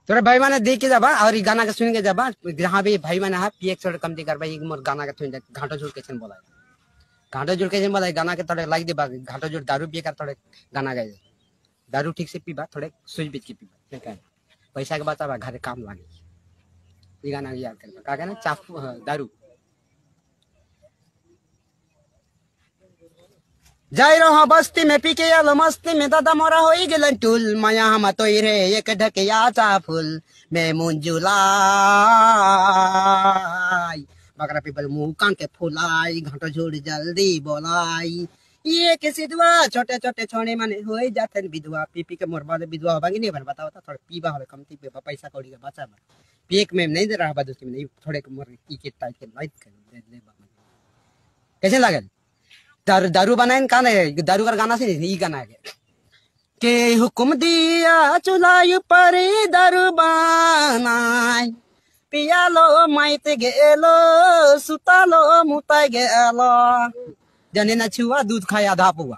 तोरे भाई माने देख के जाबा और गाना के सुन के जाबा जहां भी भाई माने हा पी एक छोड़ कम कर भाई मोर गाना के सुन जा घाटो जोड़ के छन बोला घाटो जोड़ के छन बोला गाना के थोड़े लाइक देबा घाटो जोड़ दारू पिए कर थोड़े गाना गाए दारू ठीक से पीबा थोड़े सुई बीच के पीबा क्या पैसा के बचाबा घर काम लागे ये गाना याद कर का कहना चाफू दारू जाई रहो बस्ती में पी के आलो मस्ती में दादा मोरा हो गेलन टूल माया हम तो रे एक ढकिया चा फूल में मुंजुलाई बकरा पीपल मुंह कान के फुलाई घाटो झोड़ जल्दी बोलाई ये किसी दुआ छोटे छोटे छोने माने होई जाते विधवा पी पी के मोर बाद विधवा होबागी नहीं भर बताओ तो थोड़ा पीबा होवे कमती पे पैसा कौड़ी का बचा बा पीक में नहीं दे रहा बा दोस्ती में नहीं थोड़े मोर की के टाइप के लाइट कर दे कैसे लागल दारू दारू बनाए कान दारू का गाना से नहीं गाना है के हुकुम दिया चुलाई पर दारू बनाए पिया लो माइते गेलो सुता लो मुता गेलो जने न छुआ दूध खाया आधा पुआ